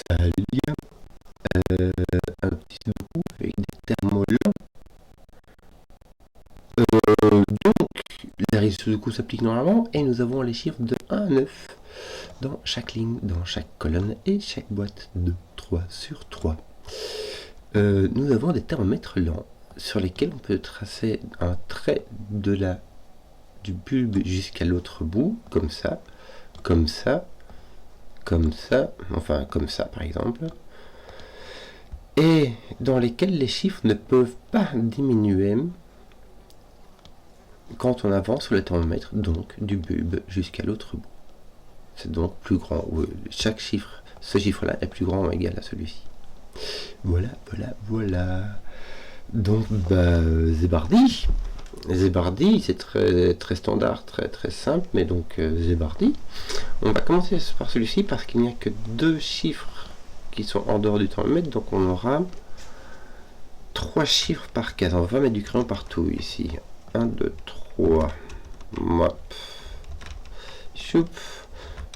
Lydia, un petit beaucoup avec des thermolents. Donc, la règle Sudoku s'applique normalement et nous avons les chiffres de 1 à 9 dans chaque ligne, dans chaque colonne et chaque boîte de 3 sur 3. Nous avons des thermomètres lents sur lesquels on peut tracer un trait du bulbe jusqu'à l'autre bout, comme ça, comme ça, comme ça, enfin comme ça par exemple, et dans lesquels les chiffres ne peuvent pas diminuer quand on avance sur le thermomètre, donc du bulbe jusqu'à l'autre bout. C'est donc plus grand, chaque chiffre, ce chiffre-là est plus grand ou égal à celui-ci. Voilà, voilà, voilà. Donc, Zébardi. Zébardi, c'est très, très standard, très, très simple, mais donc Zébardi. On va commencer par celui-ci parce qu'il n'y a que 2 chiffres qui sont en dehors du thermomètre, donc on aura 3 chiffres par case. On va mettre du crayon partout ici. 1, 2, 3. Mop. Choup.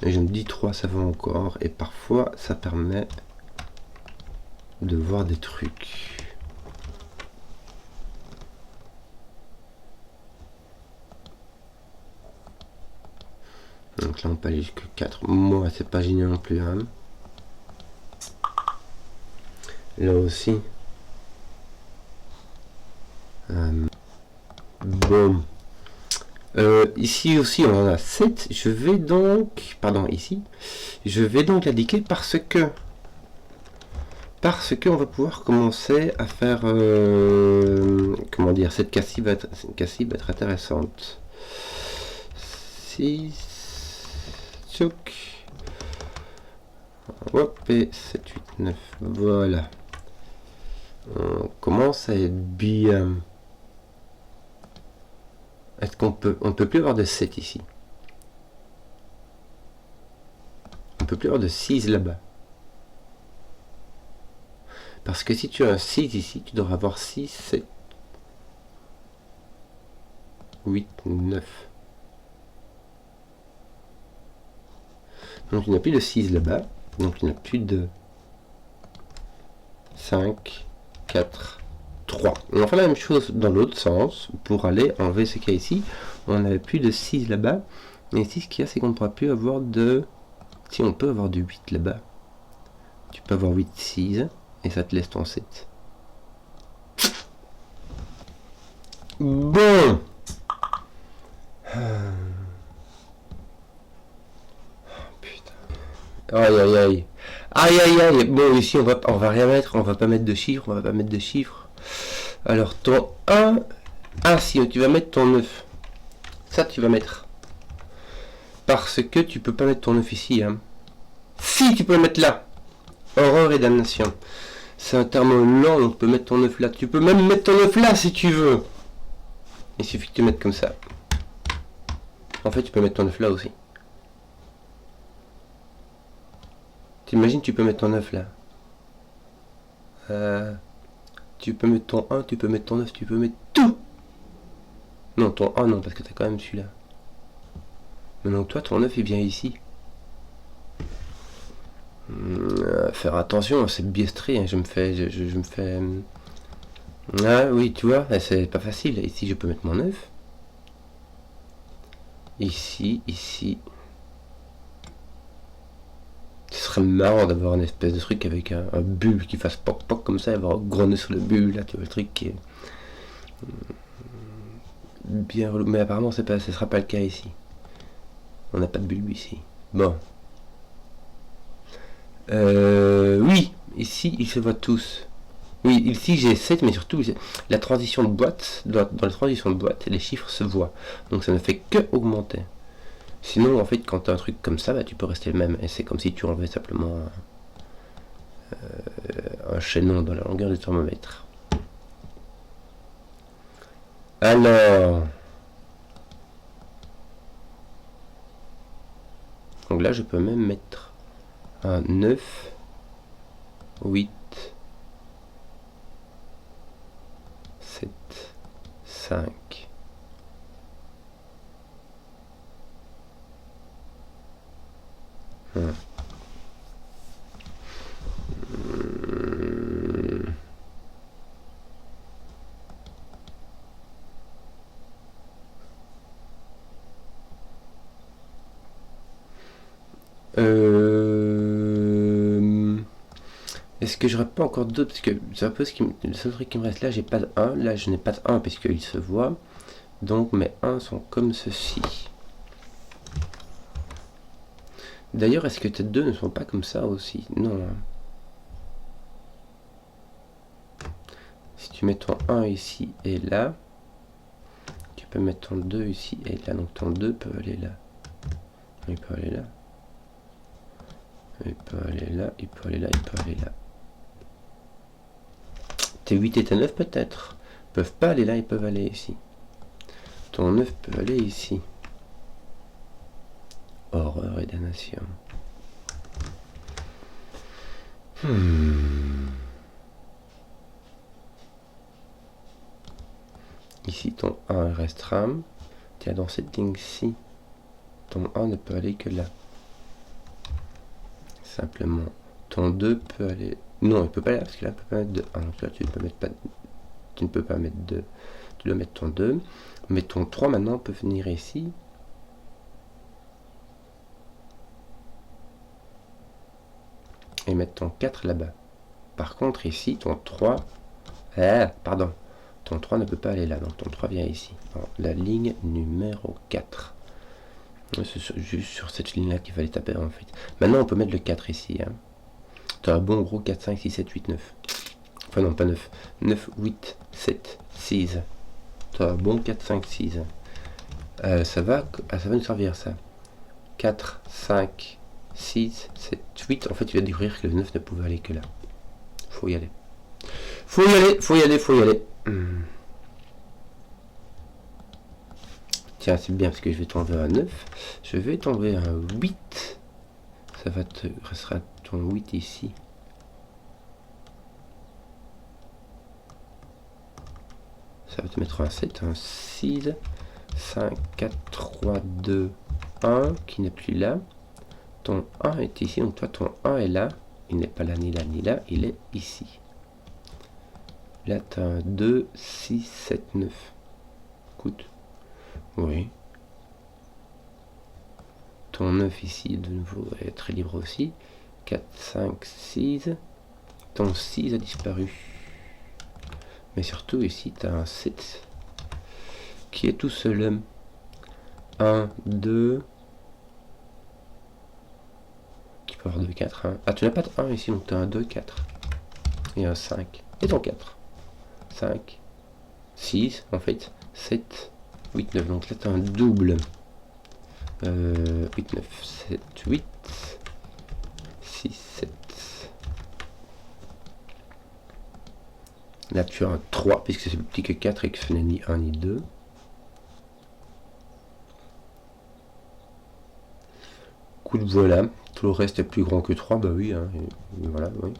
Et je me dis 3, ça va encore. Et parfois, ça permet de voir des trucs. Donc là, on peut aller jusqu'à 4. Moi, c'est pas génial non plus. Hein. Là aussi. Bon. Ici aussi, on en a 7. Je vais donc... Pardon, ici. Je vais donc l'indiquer parce que on va pouvoir commencer à faire... comment dire, cette casse-ci va être intéressante. 6... Tchouk. Hop, et 7, 8, 9. Voilà. On commence à être bien. Est-ce qu'on peut... On ne peut plus avoir de 7 ici. On ne peut plus avoir de 6 là-bas. Parce que si tu as un 6 ici, tu devras avoir 6, 7, 8, 9. Donc il n'y a plus de 6 là-bas. Donc il n'y a plus de 5, 4, 3. On va faire la même chose dans l'autre sens pour aller enlever ce qu'il y a ici. On n'avait plus de 6 là-bas. Et ici, ce qu'il y a, c'est qu'on ne pourra plus avoir de... Si, on peut avoir de 8 là-bas. Tu peux avoir 8, 6. Et ça te laisse ton 7. Bon. Aïe aïe aïe. Aïe aïe aïe. Bon, ici on va rien mettre, on va pas mettre de chiffres, on va pas mettre de chiffres. Alors ton 1. Ah si, tu vas mettre ton 9. Ça tu vas mettre. Parce que tu peux pas mettre ton 9 ici. Hein. Si tu peux le mettre là. Horreur et damnation. C'est un terme lent, donc tu peux mettre ton 9 là. Tu peux même mettre ton 9 là si tu veux. Il suffit que tu mettes comme ça. En fait, tu peux mettre ton 9 là aussi. T'imagines, tu peux mettre ton 9 là. Tu peux mettre ton 1, tu peux mettre ton 9, tu peux mettre tout. Non, ton 1 non, parce que t'as quand même celui-là. Maintenant toi, ton 9 il vient ici. Faire attention, c'est biaisserie, hein, je me fais... Ah oui, tu vois, c'est pas facile. Ici, je peux mettre mon 9. Ici, ici. Ce serait marrant d'avoir une espèce de truc avec un bulbe qui fasse poc poc comme ça, et avoir gronder sur le bulbe, là, tu vois, le truc qui est... bien relou. Mais apparemment, ce sera pas le cas ici. On n'a pas de bulbe ici. Bon. Oui, ici, ils se voient tous. Oui, ici j'ai 7, mais surtout, la transition de boîte, dans la transition de boîte, les chiffres se voient. Donc ça ne fait que augmenter. Sinon, en fait, quand tu as un truc comme ça, bah, tu peux rester le même. Et c'est comme si tu enlevais simplement un chaînon dans la longueur du thermomètre. Alors... Donc là, je peux même mettre un 9, 8, 7, 5. Est-ce que j'aurais pas encore d'autres? Parce que c'est un peu le seul truc qui me reste là, j'ai pas de 1. Là, je n'ai pas de 1 puisqu'il se voit. Donc mes 1 sont comme ceci. D'ailleurs, est-ce que tes 2 ne sont pas comme ça aussi? Non. Si tu mets ton 1 ici et là, tu peux mettre ton 2 ici et là. Donc ton 2 peut aller là. Il peut aller là. Il peut aller là, il peut aller là, il peut aller là. Tes 8 et tes 9 peut-être peuvent pas aller là, ils peuvent aller ici. Ton 9 peut aller ici. Horreur et damnation. Ici, ton 1 restera. Tiens, dans cette ligne-ci, ton 1 ne peut aller que là. Simplement. Ton 2 peut aller... Non, il peut pas aller là, parce que là, il peut pas mettre de 1. Donc là, tu ne peux pas mettre 2. Tu dois mettre ton 2. Mais ton 3, maintenant, peut venir ici. Et mettre ton 4 là-bas. Par contre, ici, ton 3... pardon. Ton 3 ne peut pas aller là. Donc ton 3 vient ici. Dans la ligne numéro 4. C'est juste sur cette ligne-là qu'il fallait taper, en fait. Maintenant, on peut mettre le 4 ici. Hein. Tu as un bon gros 4, 5, 6, 7, 8, 9. Enfin non, pas 9. 9, 8, 7, 6. Tu as un bon 4, 5, 6. Ça va nous servir ça. 4, 5, 6, 7, 8. En fait, tu vas découvrir que le 9 ne pouvait aller que là. Faut y aller. Faut y aller, faut y aller, faut y aller. Tiens, c'est bien parce que je vais tomber à 9. Je vais tomber à 8. Ça va te restera ton 8 ici. Ça va te mettre un 7, un 6, 5, 4, 3, 2, 1 qui n'est plus là. Ton 1 est ici, donc toi ton 1 est là. Il n'est pas là, ni là, ni là, il est ici. Là, tu as un 2, 6, 7, 9. Écoute. Oui. Ton 9 ici, de nouveau, est très libre aussi. 4, 5, 6. Ton 6 a disparu. Mais surtout, ici, tu as un 7 qui est tout seul. 1, 2. Tu peux avoir 2, 4. 1. Ah, tu n'as pas de 1 ici, donc tu as un 2, 4. Et un 5. Et ton 4. 5, 6, en fait, 7, 8, 9. Donc là, tu as un double. 8, 9, 7, 8, 6, 7. Là, tu as un 3, puisque c'est plus petit que 4 et que ce n'est ni 1 ni 2. Coup de voilà. Tout le reste est plus grand que 3, bah oui. Hein, et voilà, oui.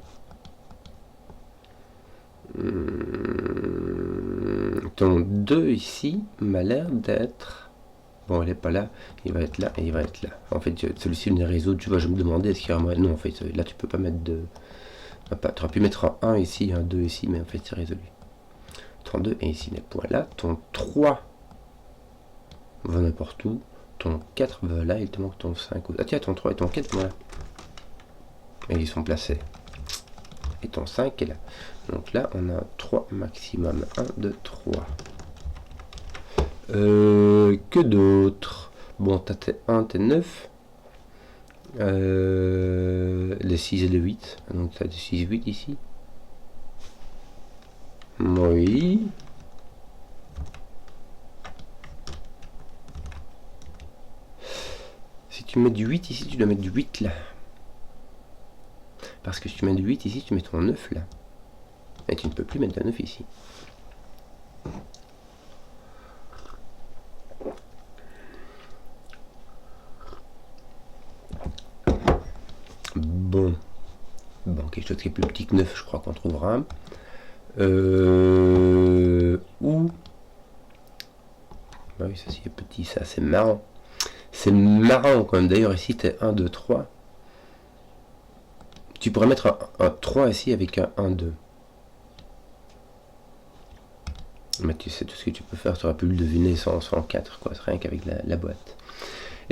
Ton 2 ici m'a l'air d'être... Bon, il n'est pas là, il va être là et il va être là. En fait, celui-ci venait résoudre, tu vois, je me demandais est-ce qu'il y a un... Non, en fait, là, tu peux pas mettre de... Tu aurais pu mettre un 1 ici, un 2 ici, mais en fait, c'est résolu. Ton 2 est ici, n'est point là. Ton 3 va n'importe où. Ton 4 va là, il te manque ton 5. Ah tiens, ton 3 et ton 4, voilà. Et ils sont placés. Et ton 5 est là. Donc là, on a 3 maximum. 1, 2, 3. Que d'autres? Bon, t'as tes 1, tes 9. Les 6 et les 8. Donc t'as des 6 et 8 ici. Oui. Si tu mets du 8 ici, tu dois mettre du 8 là. Parce que si tu mets du 8 ici, tu mets ton 9 là. Et tu ne peux plus mettre de 9 ici. Bon. Bon, quelque chose qui est plus petit que 9, je crois qu'on trouvera. Ou... Bah oui, ça c'est petit, ça c'est marrant. C'est marrant quand même. D'ailleurs ici, tu es 1, 2, 3. Tu pourrais mettre un 3 ici avec un 1, 2. Mais tu sais tout ce que tu peux faire, tu aurais pu le deviner sans 4, quoi, rien qu'avec la boîte.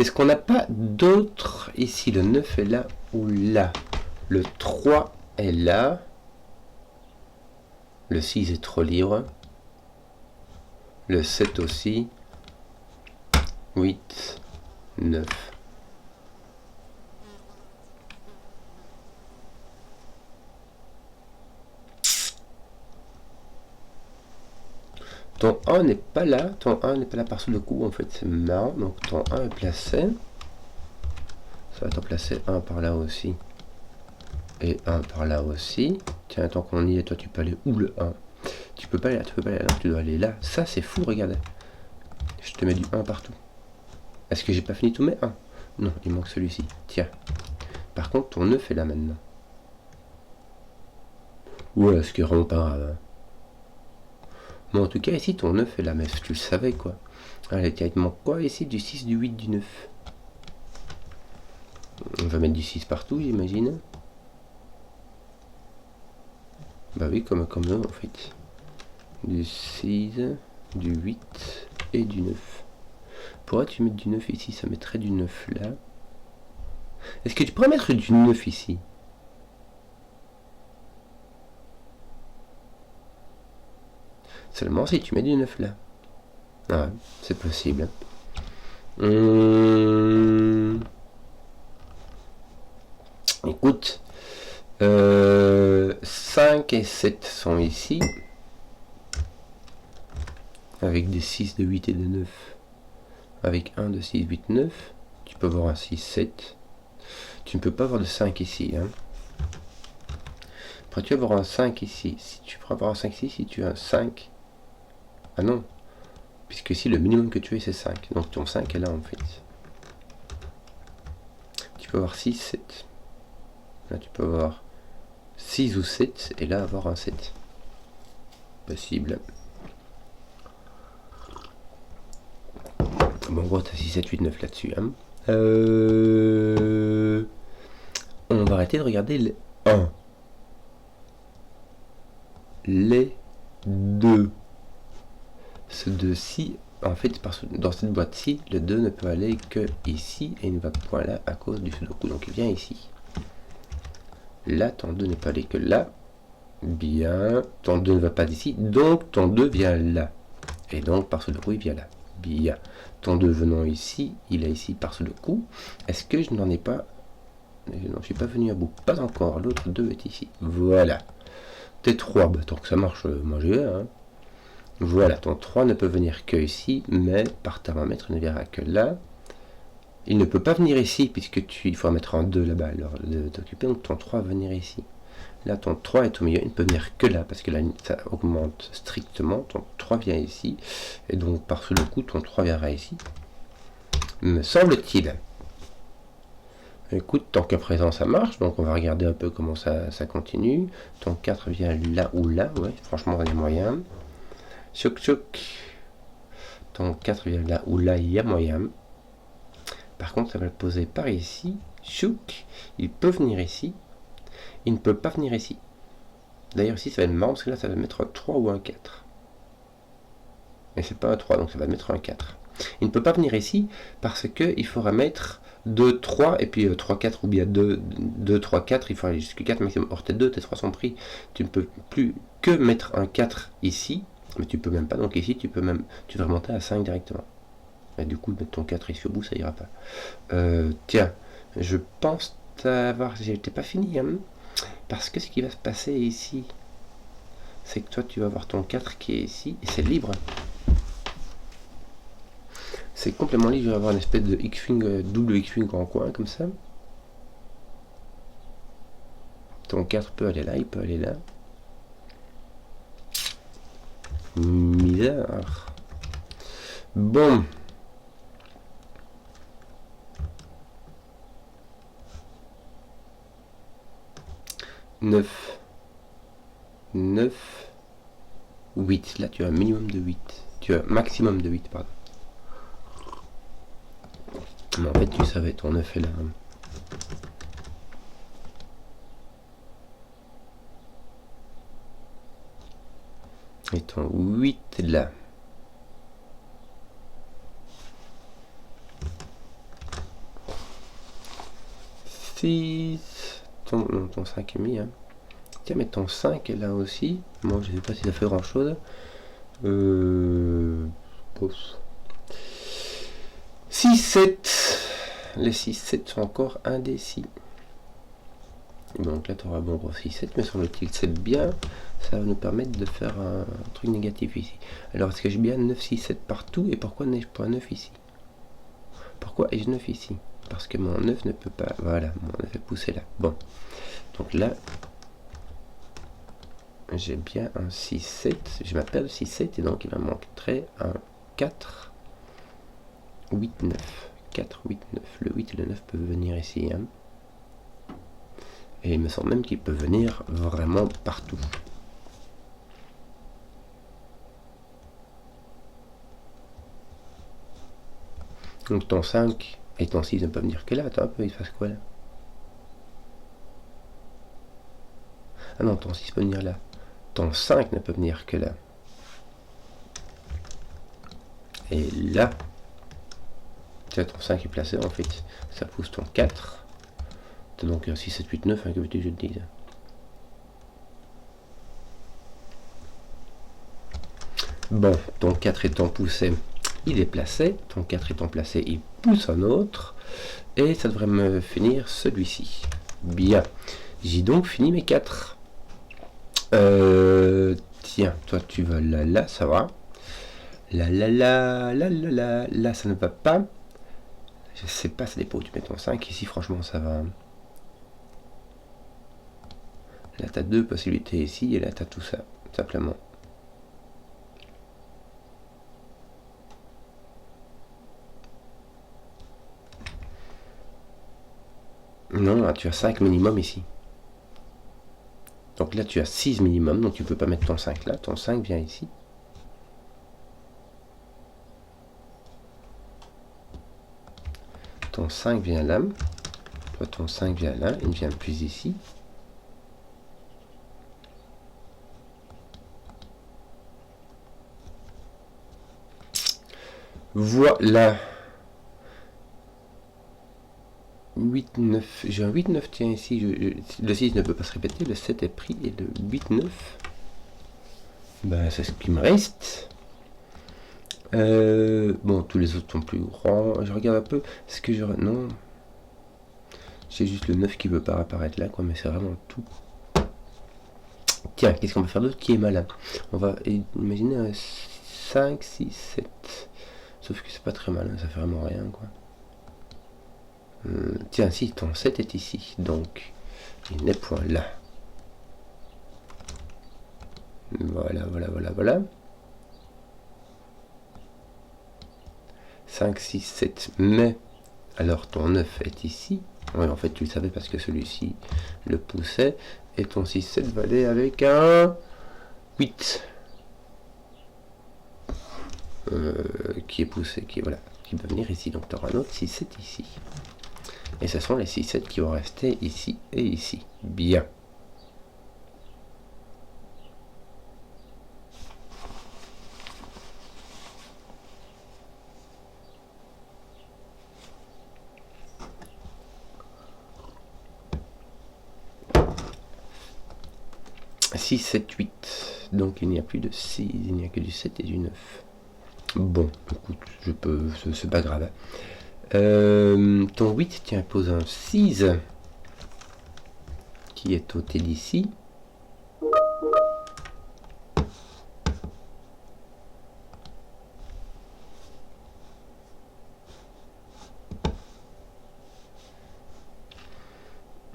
Est-ce qu'on n'a pas d'autres ici? Le 9 est là ou là? Le 3 est là. Le 6 est trop libre. Le 7 aussi. 8, 9. Ton 1 n'est pas là. Ton 1 n'est pas là par sous le coup. En fait, c'est marrant. Donc ton 1 est placé. Ça va t'en placer un par là aussi. Et un par là aussi. Tiens, tant qu'on y est, toi tu peux aller où le 1? Tu peux pas aller là, tu peux pas aller là, tu dois aller là. Ça c'est fou, regarde. Je te mets du 1 partout. Est-ce que j'ai pas fini tous mes 1? Non, il manque celui-ci. Tiens. Par contre, ton 9 est là maintenant. Ouais, ce qui est vraiment pas grave. Hein. Bon, en tout cas, ici, ton 9 est là, mais tu le savais, quoi. Allez, tiens, il te manque quoi ici? Du 6, du 8, du 9. On va mettre du 6 partout, j'imagine. Bah oui, comme nous, en fait. Du 6, du 8 et du 9. Pourrais-tu mettre du 9 ici? Ça mettrait du 9 là. Est-ce que tu pourrais mettre du 9 ici? Seulement si tu mets du 9 là. Ah ouais, c'est possible. Écoute, 5 et 7 sont ici. Avec des 6, de 8 et de 9. Avec 1, de 6, 8, 9. Tu peux avoir un 6, 7. Tu ne peux pas avoir de 5 ici. Hein. Pourrais-tu avoir un 5 ici? Si tu pourrais avoir un 5 ici, si tu as un 5. Ah non. Puisque ici, le minimum que tu as, c'est 5. Donc ton 5 est là, en fait. Tu peux avoir 6, 7. Là, tu peux avoir 6 ou 7. Et là, avoir un 7. Possible. Bon, en gros, tu as 6, 7, 8, 9 là-dessus. Hein. On va arrêter de regarder les 1. Les 2. Ce 2-ci, en fait, parce que dans cette boîte-ci, le 2 ne peut aller que ici et il ne va point là à cause du sudoku. Donc il vient ici. Là, ton 2 n'est pas allé que là. Bien. Ton 2 ne va pas d'ici. Donc ton 2 vient là. Et donc par sudoku, il vient là. Bien. Ton 2 venant ici, il est ici par sudoku. Est-ce que je n'en ai pas... Je n'en suis pas venu à bout. Pas encore. L'autre 2 est ici. Voilà. T3, bah, tant que ça marche, moi j'ai hein. Voilà, ton 3 ne peut venir que ici, mais par thermomètre, il ne viendra que là. Il ne peut pas venir ici, puisque il faut mettre en 2 là-bas, alors de t'occuper, donc ton 3 va venir ici. Là, ton 3 est au milieu, il ne peut venir que là, parce que là, ça augmente strictement, ton 3 vient ici, et donc par ce coup, ton 3 viendra ici. Me semble-t-il. Écoute, tant qu'à présent ça marche, donc on va regarder un peu comment ça continue. Ton 4 vient là ou là, ouais, franchement, il y a moyen. Choc choc. Ton 4 vient là ou là, il y a moyen. Par contre, ça va le poser par ici. Chouk, il peut venir ici. Il ne peut pas venir ici. D'ailleurs, ici, ça va être marrant parce que là, ça va mettre un 3 ou un 4. Mais c'est pas un 3, donc ça va mettre un 4. Il ne peut pas venir ici parce qu'il faudra mettre 2, 3 et puis 3, 4 ou bien 2, 3, 4. Il faut aller jusqu'à 4 maximum. Or, tes 2, tes 3 sont pris. Tu ne peux plus que mettre un 4 ici. Mais tu peux même pas. Donc ici, tu peux remonter à 5 directement. Et du coup, mettre ton 4 ici au bout, ça ira pas. Tiens, je pense t'avoir... J'étais pas fini, hein. Parce que ce qui va se passer ici, c'est que toi, tu vas avoir ton 4 qui est ici, et c'est libre. C'est complètement libre, je vais avoir une espèce de X-Wing, double X-Wing en coin, comme ça. Ton 4 peut aller là, il peut aller là. Misère. Bon. Neuf. 8. Là, tu as un minimum de 8. Tu as un maximum de 8, pardon. Mais en fait, tu savais, ton 9 est là. Et ton 8 est là. 6. Ton 5 est mis. Hein. Tiens, mais ton 5 est là aussi. Moi, je sais pas si ça fait grand chose. 6, 7. Les 6, 7 sont encore indécis. Donc là, tu auras bon pour 6, 7, mais sur le tilt 7 bien, ça va nous permettre de faire un truc négatif ici. Alors, est-ce que j'ai bien 9, 6, 7 partout? Et pourquoi n'ai-je pas 9 ici? Pourquoi ai-je 9 ici? Parce que mon 9 ne peut pas... Voilà, mon 9 est poussé là. Bon. Donc là, j'ai bien un 6, 7. J'ai ma paire de 6, 7. Et donc, il me manquerait un 4, 8, 9. 4, 8, 9. Le 8 et le 9 peuvent venir ici. Hein. Et il me semble même qu'il peut venir vraiment partout. Donc ton 5 et ton 6 ne peuvent venir que là. Attends un peu, il fasse quoi là? Ah non, ton 6 peut venir là. Ton 5 ne peut venir que là. Et là, tiens, ton 5 est placé en fait. Ça pousse ton 4. T'as donc un 6, 7, 8, 9, hein, que veux-tu que je te dise? Bon, ton 4 étant poussé, il est placé. Ton 4 étant placé, il pousse un autre. Et ça devrait me finir celui-ci. Bien. J'ai donc fini mes 4. Tiens, toi tu vas là, là, ça va. Là, là, ça ne va pas. Je sais pas, ça dépend où tu mets ton 5. Ici, franchement, ça va. Là, tu as deux possibilités ici, et là, tu as tout ça, simplement. Non, là, tu as 5 minimum ici. Donc là, tu as 6 minimum, donc tu peux pas mettre ton 5 là. Ton 5 vient ici. Ton 5 vient là. Toi, ton 5 vient là. Il ne vient plus ici. Voilà. 8, 9. J'ai un 8, 9, tiens, ici. Le 6 ne peut pas se répéter. Le 7 est pris. Et le 8, 9. Ben, c'est ce qui me reste. Bon, tous les autres sont plus grands. Je regarde un peu. Est-ce que je... Non. J'ai juste le 9 qui veut pas apparaître là, quoi. Mais c'est vraiment tout. Tiens, qu'est-ce qu'on va faire d'autre qui est malin? On va imaginer un 5, 6, 7. Sauf que c'est pas très malin, ça fait vraiment rien, quoi. Tiens, si, ton 7 est ici. Donc, il n'est point là. Voilà, voilà, voilà, voilà. 5, 6, 7. Mais, alors ton 9 est ici. Oui, en fait, tu le savais parce que celui-ci le poussait. Et ton 6, 7 va aller avec un 8. Qui est poussé, qui peut venir ici. Donc, tu auras un autre 6, 7 ici. Et ce sont les 6, 7 qui vont rester ici et ici. Bien. « 6, 7, 8. Donc il n'y a plus de 6, il n'y a que du 7 et du 9. Bon, écoute, je peux, c'est pas grave. Ton 8, tiens, pose un 6 qui est ôté d'ici.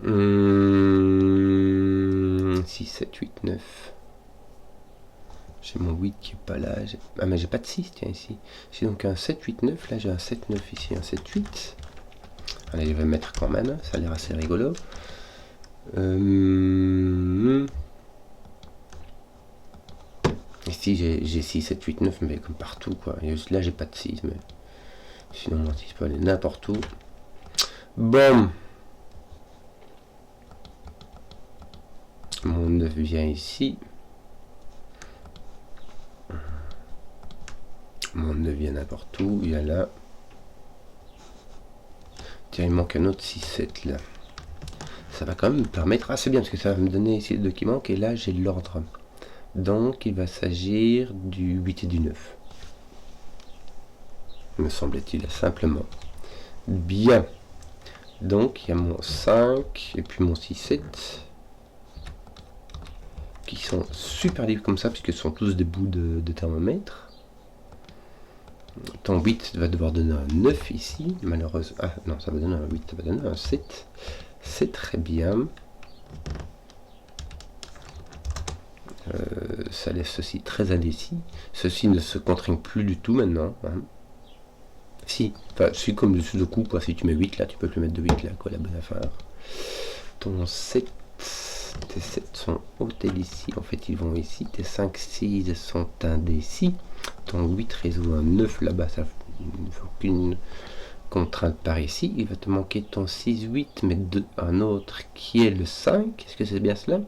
Mmh, 6, 7, 8, 9. J'ai mon 8 qui est pas là. Ah, mais j'ai pas de 6, tiens, ici. J'ai donc un 7, 8, 9. Là, j'ai un 7, 9 ici, un 7, 8. Allez, je vais mettre quand même. Ça a l'air assez rigolo. Ici, j'ai 6, 7, 8, 9, mais comme partout, quoi. Et là, j'ai pas de 6, mais sinon, mon 6 peut aller n'importe où. Bon. Mon 9 vient ici. Mon 9 vient n'importe où. Il y a là. Tiens, il manque un autre 6, 7 là. ça va quand même me permettre... Ah, c'est bien, parce que ça va me donner ici le document, et là, j'ai l'ordre. Donc, il va s'agir du 8 et du 9. Me semble-t-il, simplement. Bien. Donc, il y a mon 5, et puis mon 6, 7, qui sont super libres comme ça, puisque ce sont tous des bouts de thermomètre. Ton 8 va devoir donner un 9 ici, malheureusement. Ah non, ça va donner un 8, ça va donner un 7. C'est très bien. Ça laisse ceci très indécis. Ceci ne se contraigne plus du tout maintenant. Hein. Si, enfin, c'est comme le sudoku, quoi. Si tu mets 8 là, tu peux plus mettre de 8 là, quoi, la bonne affaire. Ton 7, tes 7 sont ôtés d'ici. En fait, ils vont ici. Tes 5, 6 sont indécis. Ton 8 résout un 9 là-bas. Ça ne faut qu'une contrainte par ici. Il va te manquer ton 6, 8, mais un autre qui est le 5. Est-ce que c'est bien cela?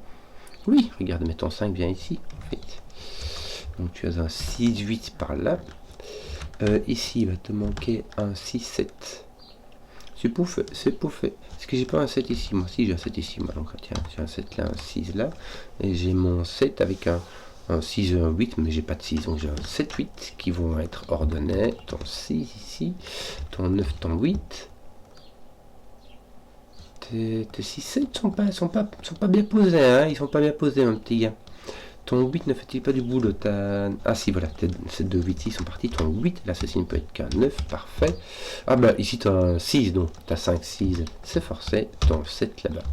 Oui, regarde, mais ton 5 vient ici, en fait. Donc tu as un 6, 8 par là. Ici, il va te manquer un 6, 7. C'est pouffé, c'est pouffé. Est-ce que j'ai pas un 7 ici? Moi, si, j'ai un 7 ici. Moi, donc, tiens, j'ai un 7 là, un 6 là. Et j'ai mon 7 avec un 6 et un 8, mais j'ai pas de 6. Donc, j'ai un 7, 8 qui vont être ordonnés. Ton 6 ici, ton 9, ton 8. Tes 6, 7 sont pas bien posés, hein. Ils sont pas bien posés, mon petit gars. Ton 8 ne fait-il pas du boulot? Ah si, voilà, ces deux 8 ici sont partis. Ton 8, là, ceci ne peut être qu'un 9, parfait. Ah bah, ici, tu as un 6, donc tu as 5, 6, c'est forcé. Ton 7 là-bas.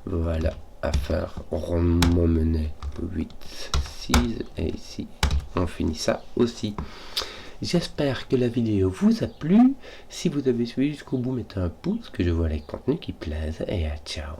Voilà, à faire rondement mené. 8, 6, et ici, on finit ça aussi. J'espère que la vidéo vous a plu. Si vous avez suivi jusqu'au bout, mettez un pouce, que je vois les contenus qui plaisent. Et à ciao.